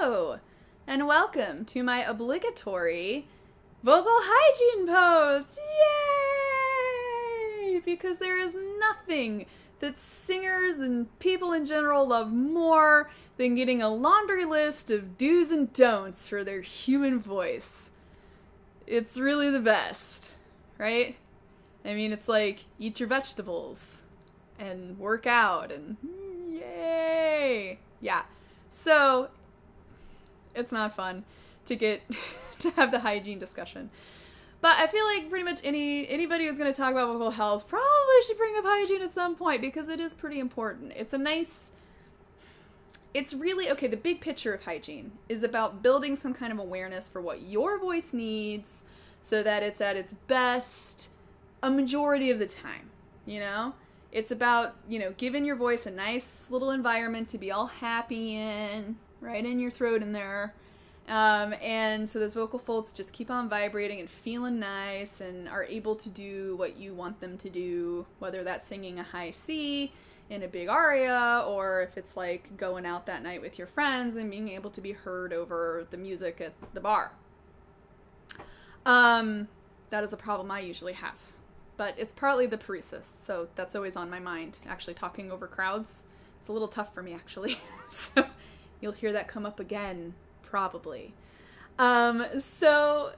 Hello, and welcome to my obligatory vocal hygiene post. Yay! Because there is nothing that singers and people in general love more than getting a laundry list of do's and don'ts for their human voice. It's really the best, right? I mean, it's like, eat your vegetables and work out and yay! Yeah. So, it's not fun to get to have the hygiene discussion. But I feel like pretty much anybody who's going to talk about vocal health probably should bring up hygiene at some point because it is pretty important. It's really, okay, the big picture of hygiene is about building some kind of awareness for what your voice needs so that it's at its best a majority of the time, you know? It's about, giving your voice a nice little environment to be all happy in, right in your throat in there. And so those vocal folds just keep on vibrating and feeling nice and are able to do what you want them to do, whether that's singing a high C in a big aria or if it's like going out that night with your friends and being able to be heard over the music at the bar. That is a problem I usually have. But it's partly the paresis, so that's always on my mind, actually talking over crowds. It's a little tough for me, actually. So you'll hear that come up again, probably. So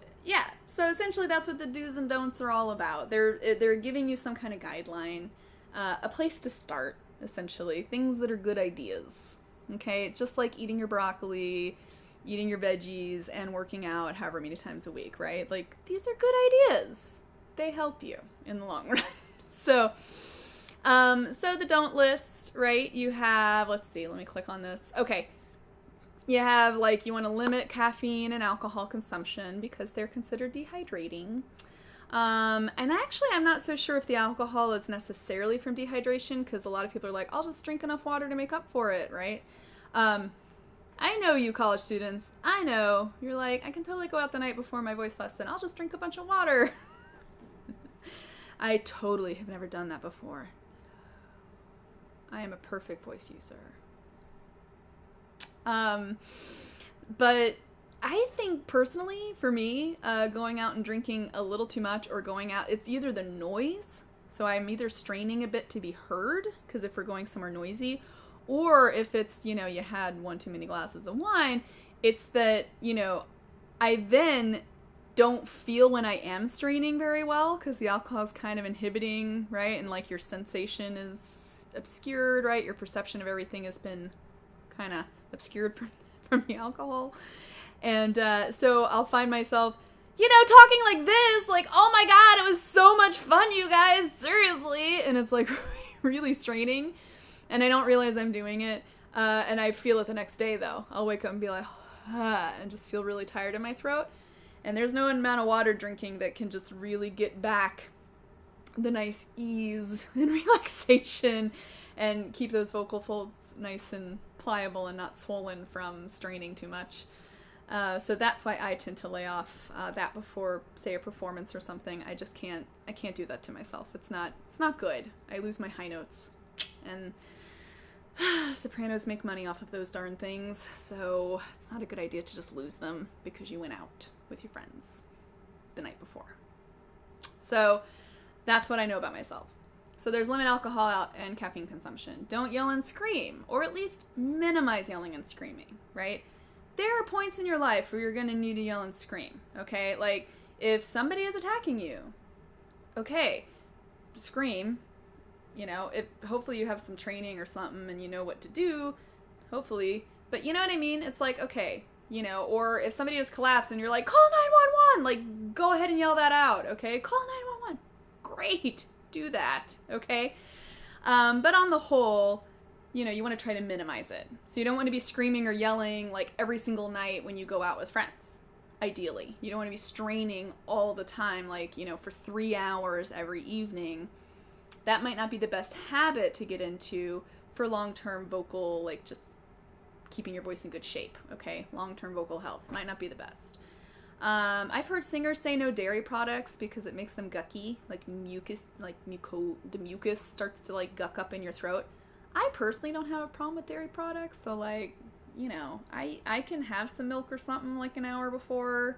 essentially that's what the do's and don'ts are all about. They're giving you some kind of guideline, a place to start, essentially. Things that are good ideas, okay? Just like eating your broccoli, eating your veggies, and working out however many times a week, right? Like, these are good ideas. They help you in the long run. So the don't list, right? You have, let's see, let me click on this. Okay. You have, you want to limit caffeine and alcohol consumption because they're considered dehydrating. And actually, I'm not so sure if the alcohol is necessarily from dehydration because a lot of people are like, I'll just drink enough water to make up for it, right? I know you college students. I know. You're like, I can totally go out the night before my voice lesson. I'll just drink a bunch of water. I totally have never done that before. I am a perfect voice user. But I think personally, for me, going out and drinking a little too much or going out, it's either the noise, so I'm either straining a bit to be heard, because if we're going somewhere noisy, or if it's, you had one too many glasses of wine, it's that, I then don't feel when I am straining very well because the alcohol is kind of inhibiting, right? And your sensation is obscured, right? Your perception of everything has been kind of obscured from the alcohol. And so I'll find myself, talking like this, oh my God, it was so much fun, you guys, seriously. And it's really straining. And I don't realize I'm doing it. And I feel it the next day though. I'll wake up and be like, and just feel really tired in my throat. And there's no amount of water drinking that can just really get back the nice ease and relaxation and keep those vocal folds nice and pliable and not swollen from straining too much. So that's why I tend to lay off that before, say, a performance or something. I can't do that to myself. It's not good. I lose my high notes. And sopranos make money off of those darn things, so it's not a good idea to just lose them because you went out with your friends the night before. So that's what I know about myself. So there's limit alcohol and caffeine consumption. Don't yell and scream, or at least minimize yelling and screaming, right? There are points in your life where you're going to need to yell and scream, okay? Like, if somebody is attacking you, okay, scream. Hopefully you have some training or something and you know what to do, hopefully. But you know what I mean? It's okay, or if somebody just collapsed and you're like, call 911, go ahead and yell that out, okay? Call 911. Great. Do that, okay? But on the whole, you want to try to minimize it. So you don't want to be screaming or yelling every single night when you go out with friends, ideally. You don't want to be straining all the time, for 3 hours every evening. That might not be the best habit to get into for long-term vocal, just keeping your voice in good shape, okay? Long-term vocal health might not be the best. I've heard singers say no dairy products because it makes them gucky, mucus, the mucus starts to guck up in your throat. I personally don't have a problem with dairy products, so I can have some milk or something like an hour before,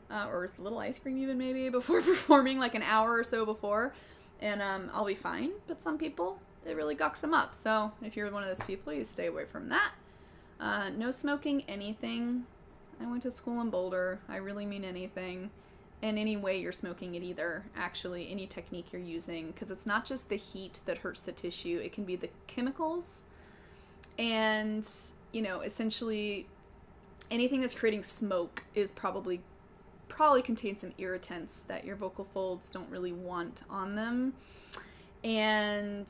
or a little ice cream even maybe before performing, like an hour or so before, and I'll be fine. But some people, it really gucks them up. So if you're one of those people, you stay away from that. No smoking anything. I went to school in Boulder. I really mean anything. And any way you're smoking it either, actually, any technique you're using, because it's not just the heat that hurts the tissue, it can be the chemicals, and, essentially anything that's creating smoke is probably contains some irritants that your vocal folds don't really want on them. And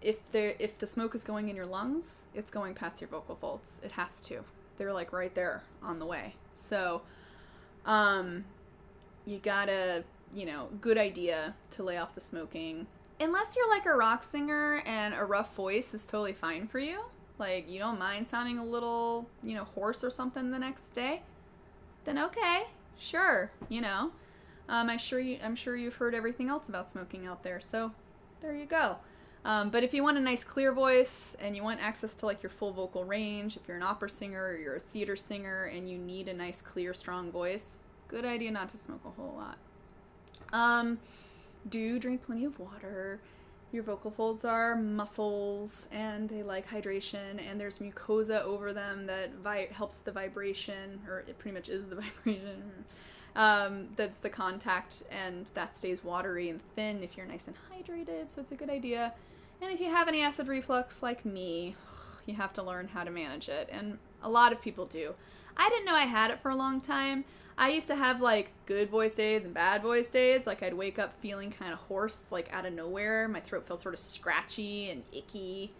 if the smoke is going in your lungs, it's going past your vocal folds. It has to. They're like right there on the way. So, you gotta, good idea to lay off the smoking. Unless you're like a rock singer and a rough voice is totally fine for you. Like, you don't mind sounding a little, hoarse or something the next day. Then okay, sure, I'm sure you've heard everything else about smoking out there. So there you go. But if you want a nice clear voice and you want access to like your full vocal range, if you're an opera singer or you're a theater singer and you need a nice clear strong voice, good idea not to smoke a whole lot. Do drink plenty of water. Your vocal folds are muscles and they like hydration, and there's mucosa over them that helps the vibration, or it pretty much is the vibration. That's the contact, and that stays watery and thin if you're nice and hydrated, so it's a good idea. And if you have any acid reflux like me, you have to learn how to manage it, and a lot of people do. I didn't know I had it for a long time. I used to have like good voice days and bad voice days. Like I'd wake up feeling kind of hoarse, like out of nowhere. My throat felt sort of scratchy and icky,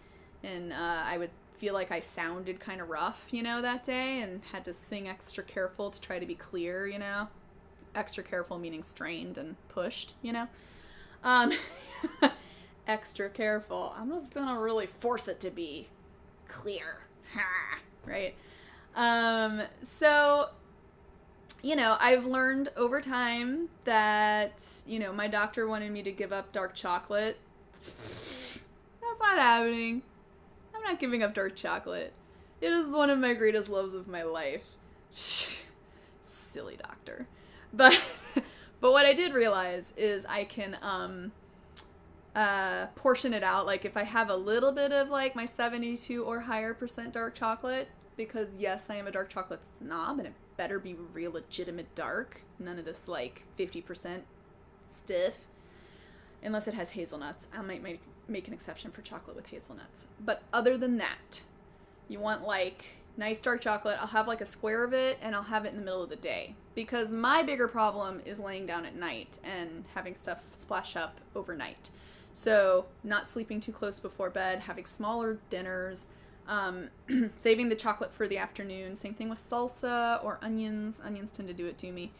and I would feel like I sounded kind of rough, that day, and had to sing extra careful to try to be clear, Extra careful meaning strained and pushed, Extra careful. I'm just gonna really force it to be clear, right? So, I've learned over time that, my doctor wanted me to give up dark chocolate. That's not happening. I'm not giving up dark chocolate. It is one of my greatest loves of my life. Silly doctor. But what I did realize is I can portion it out. Like if I have a little bit of like my 72 or higher % dark chocolate, because yes, I am a dark chocolate snob, and it better be real legitimate dark. None of this like 50% stiff. Unless it has hazelnuts. I might make an exception for chocolate with hazelnuts. But other than that, you want like nice dark chocolate. I'll have like a square of it, and I'll have it in the middle of the day. Because my bigger problem is laying down at night and having stuff splash up overnight. So not sleeping too close before bed, having smaller dinners, saving the chocolate for the afternoon. Same thing with salsa or onions. Onions tend to do it to me.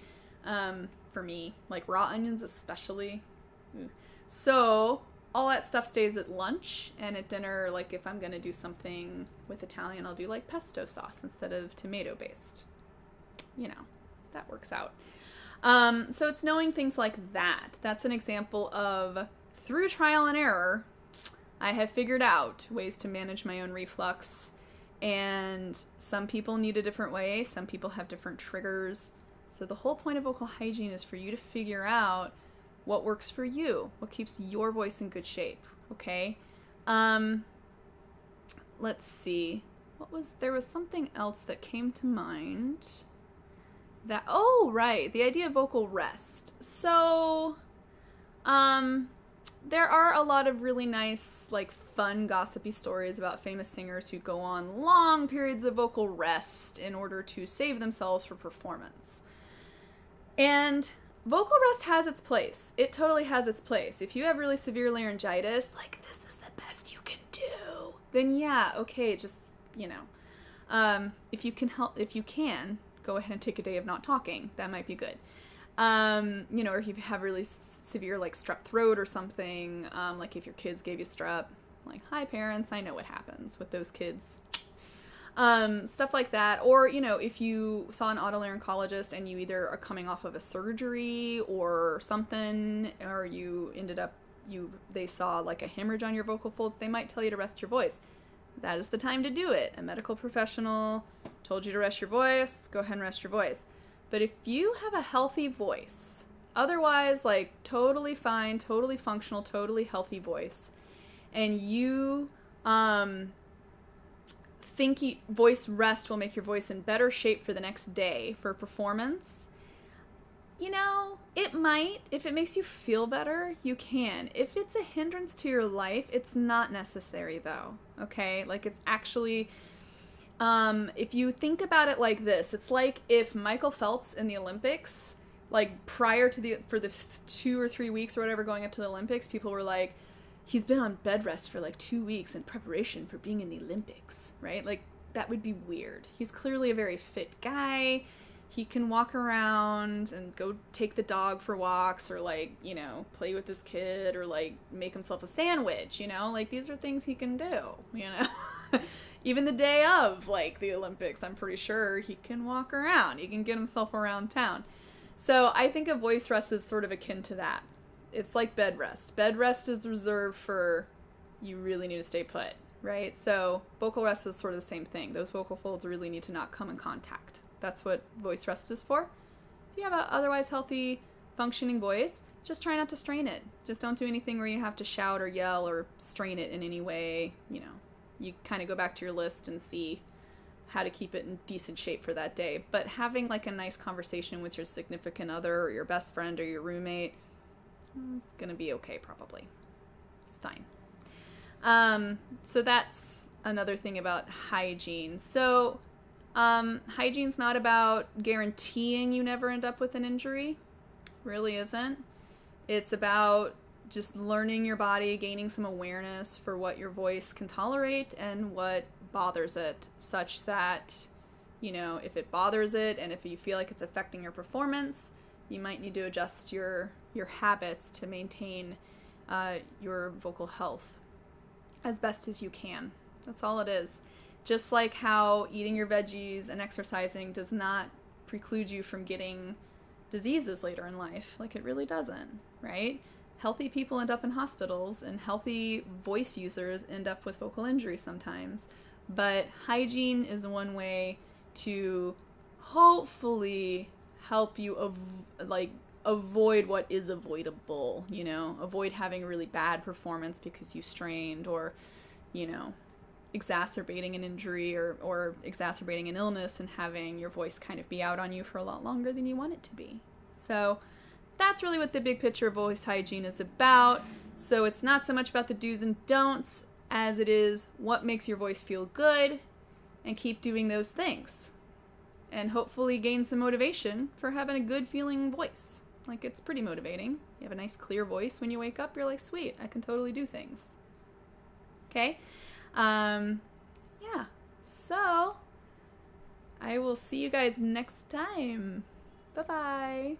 For me, like raw onions especially. So all that stuff stays at lunch, and at dinner, like if I'm gonna do something with Italian, I'll do like pesto sauce instead of tomato based. That works out. So it's knowing things like that. That's an example of, through trial and error, I have figured out ways to manage my own reflux, and some people need a different way. Some people have different triggers. So the whole point of vocal hygiene is for you to figure out what works for you, what keeps your voice in good shape, okay? Let's see. There was something else that came to mind. Right, the idea of vocal rest. So, there are a lot of really nice, like, fun, gossipy stories about famous singers who go on long periods of vocal rest in order to save themselves for performance. And vocal rest has its place. It totally has its place. If you have really severe laryngitis, like, this is the best you can do, then yeah, okay, just, if you can, go ahead and take a day of not talking. That might be good. Or if you have really severe, like, strep throat or something, like if your kids gave you strep, like, hi parents, I know what happens with those kids. Stuff like that. Or, if you saw an otolaryngologist and you either are coming off of a surgery or something, or you ended up, they saw like a hemorrhage on your vocal folds, they might tell you to rest your voice. that is the time to do it. A medical professional told you to rest your voice, go ahead and rest your voice. But if you have a healthy voice, otherwise like totally fine, totally functional, totally healthy voice, and you think voice rest will make your voice in better shape for the next day for performance, you know, it might. If it makes you feel better, you can. If it's a hindrance to your life, it's not necessary though, okay? Like it's actually, if you think about it like this, it's like if Michael Phelps in the Olympics, like prior to for the 2 or 3 weeks or whatever going up to the Olympics, people were like, he's been on bed rest for like 2 weeks in preparation for being in the Olympics, right? Like that would be weird. He's clearly a very fit guy. He can walk around and go take the dog for walks or like, you know, play with his kid or like make himself a sandwich, you know, like these are things he can do, you know. Even the day of like the Olympics, I'm pretty sure he can walk around. He can get himself around town. So I think a voice rest is sort of akin to that. It's like bed rest. Bed rest is reserved for you really need to stay put, right? So vocal rest is sort of the same thing. Those vocal folds really need to not come in contact. That's what voice rest is for. If you have an otherwise healthy, functioning voice, just try not to strain it. Just don't do anything where you have to shout or yell or strain it in any way. You know, you kind of go back to your list and see how to keep it in decent shape for that day. But having like a nice conversation with your significant other or your best friend or your roommate, it's going to be okay probably. It's fine. So that's another thing about hygiene. So hygiene's not about guaranteeing you never end up with an injury. Really isn't. It's about just learning your body, gaining some awareness for what your voice can tolerate and what bothers it, such that, you know, if it bothers it and if you feel like it's affecting your performance, you might need to adjust your habits to maintain your vocal health as best as you can. That's all it is. Just like how eating your veggies and exercising does not preclude you from getting diseases later in life. Like it really doesn't, right? Healthy people end up in hospitals and healthy voice users end up with vocal injury sometimes. But hygiene is one way to hopefully help you avoid what is avoidable, you know, avoid having a really bad performance because you strained or, you know, exacerbating an injury or exacerbating an illness and having your voice kind of be out on you for a lot longer than you want it to be. So that's really what the big picture of voice hygiene is about. So it's not so much about the do's and don'ts as it is what makes your voice feel good, and keep doing those things. And hopefully gain some motivation for having a good feeling voice. Like it's pretty motivating. You have a nice clear voice when you wake up, you're like, sweet, I can totally do things. Okay? Yeah. So I will see you guys next time. Bye-bye.